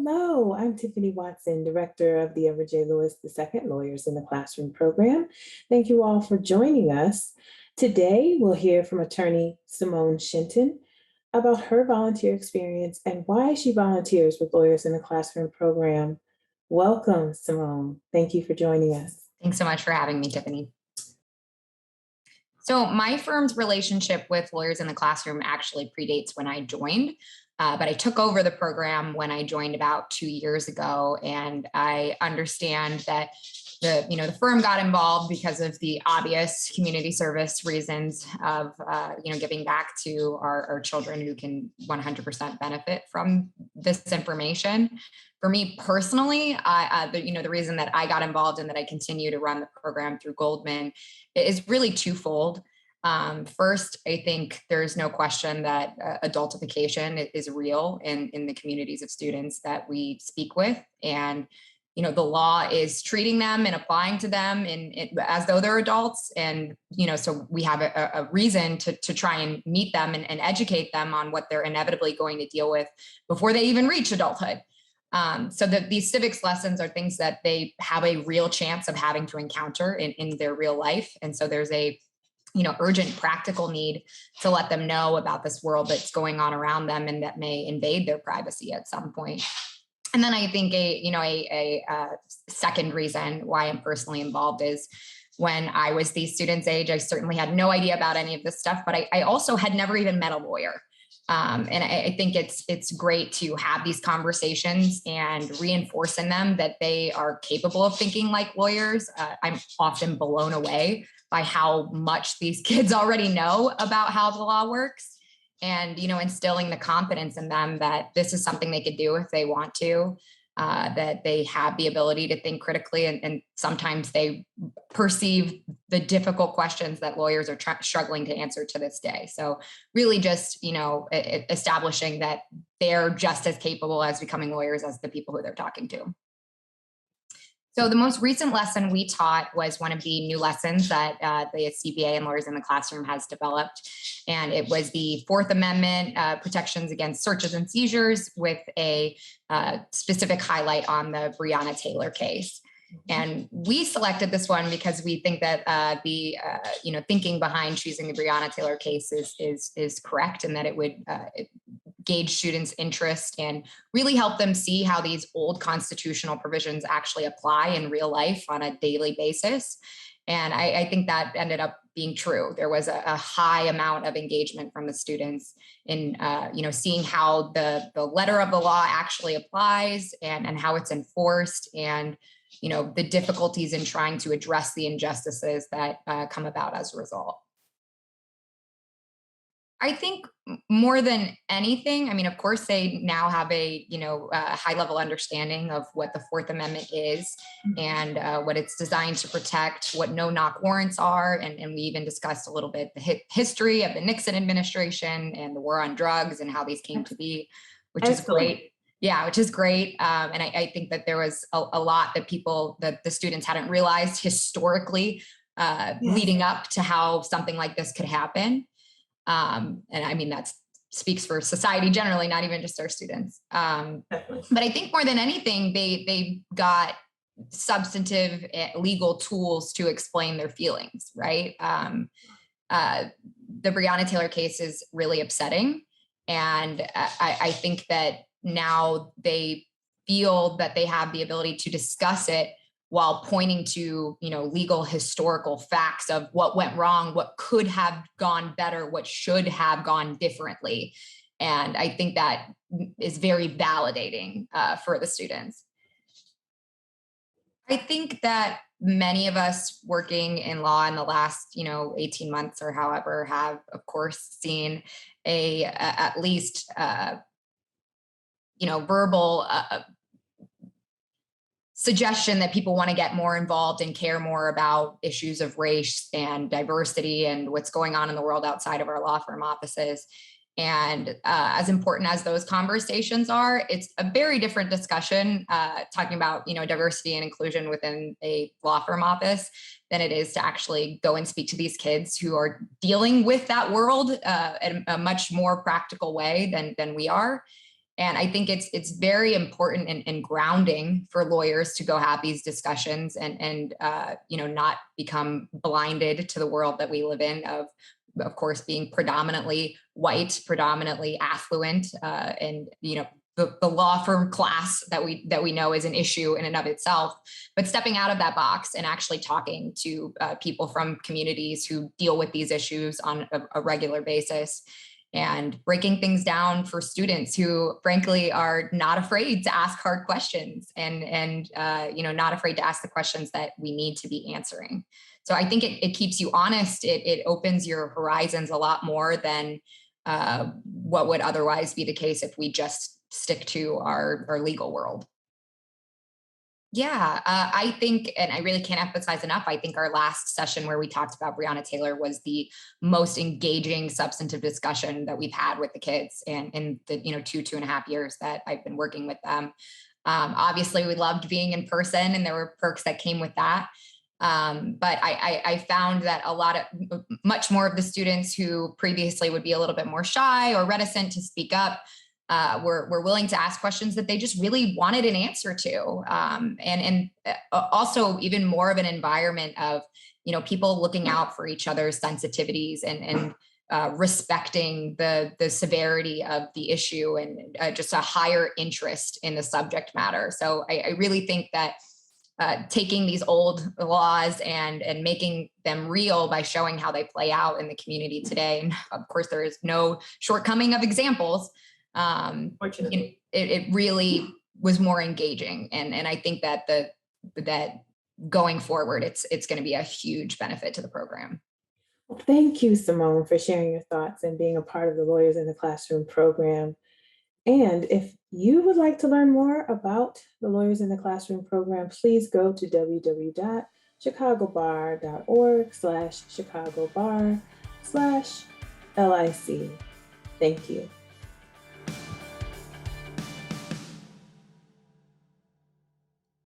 Hello, I'm Tiffany Watson, Director of the Edward J. Lewis II Lawyers in the Classroom program. Thank you all for joining us. Today, we'll hear from attorney Symone Shinton about her volunteer experience and why she volunteers with Lawyers in the Classroom program. Welcome, Symone. Thank you for joining us. Thanks so much for having me, Tiffany. So my firm's relationship with Lawyers in the Classroom actually predates when I joined, but I took over the program when I joined about 2 years ago, and I understand that the firm got involved because of the obvious community service reasons of giving back to our children who can 100% benefit from this information. For me personally, the reason that I got involved and that I continue to run the program through Goldman is really twofold. First, I think there's no question that adultification is real in the communities of students that we speak with, and the law is treating them and applying to them as though they're adults. And, so we have a reason to try and meet them and educate them on what they're inevitably going to deal with before they even reach adulthood. So these civics lessons are things that they have a real chance of having to encounter in their real life. And so there's a urgent practical need to let them know about this world that's going on around them and that may invade their privacy at some point. And then I think a second reason why I'm personally involved is when I was these students' age, I certainly had no idea about any of this stuff, but I also had never even met a lawyer. And I think it's great to have these conversations and reinforce in them that they are capable of thinking like lawyers. I'm often blown away by how much these kids already know about how the law works. And, instilling the confidence in them that this is something they could do if they want to, that they have the ability to think critically. And sometimes they perceive the difficult questions that lawyers are struggling to answer to this day. So really just, establishing that they're just as capable as becoming lawyers as the people who they're talking to. So the most recent lesson we taught was one of the new lessons that the CBA and Lawyers in the Classroom has developed. And it was the Fourth Amendment protections against searches and seizures with a specific highlight on the Breonna Taylor case. And we selected this one because we think that the thinking behind choosing the Breonna Taylor case is correct, and that it would gauge students' interest and really help them see how these old constitutional provisions actually apply in real life on a daily basis. And I think that ended up being true. There was a high amount of engagement from the students in seeing how the letter of the law actually applies and how it's enforced, and the difficulties in trying to address the injustices that come about as a result. I think more than anything, of course, they now have a high level understanding of what the Fourth Amendment is and what it's designed to protect, what no-knock warrants are. And we even discussed a little bit the history of the Nixon administration and the war on drugs and how these came to be, which is great. Yeah, which is great. And I think that there was a lot that the students hadn't realized historically leading up to how something like this could happen. And that speaks for society generally, not even just our students. But I think more than anything, they got substantive legal tools to explain their feelings, right? The Breonna Taylor case is really upsetting. And I think that now they feel that they have the ability to discuss it while pointing to, legal historical facts of what went wrong, what could have gone better, what should have gone differently. And I think that is very validating for the students. I think that many of us working in law in the last, 18 months or however have, of course, seen at least, verbal suggestion that people want to get more involved and care more about issues of race and diversity and what's going on in the world outside of our law firm offices. And as important as those conversations are, it's a very different discussion talking about, diversity and inclusion within a law firm office than it is to actually go and speak to these kids who are dealing with that world in a much more practical way than we are. And I think it's very important and grounding for lawyers to go have these discussions and not become blinded to the world that we live in of course, being predominantly white, predominantly affluent, and the law firm class that we know is an issue in and of itself. But stepping out of that box and actually talking to people from communities who deal with these issues on a regular basis, and breaking things down for students who frankly are not afraid to ask hard questions and not afraid to ask the questions that we need to be answering. So I think it keeps you honest. It opens your horizons a lot more than what would otherwise be the case if we just stick to our legal world. Yeah, I think, and I really can't emphasize enough, I think our last session where we talked about Breonna Taylor was the most engaging substantive discussion that we've had with the kids and in the 2.5 years that I've been working with them. Obviously, we loved being in person and there were perks that came with that. But I found that much more of the students who previously would be a little bit more shy or reticent to speak up were willing to ask questions that they just really wanted an answer to. And also even more of an environment of, people looking out for each other's sensitivities and respecting the severity of the issue and just a higher interest in the subject matter. So I really think that taking these old laws and making them real by showing how they play out in the community today. And of course, there is no shortcoming of examples. Fortunately, it really was more engaging, and I think that that going forward, it's going to be a huge benefit to the program. Well, thank you, Symone, for sharing your thoughts and being a part of the Lawyers in the Classroom program. And if you would like to learn more about the Lawyers in the Classroom program, please go to www.chicagobar.org/chicagobar/LIC. Thank you.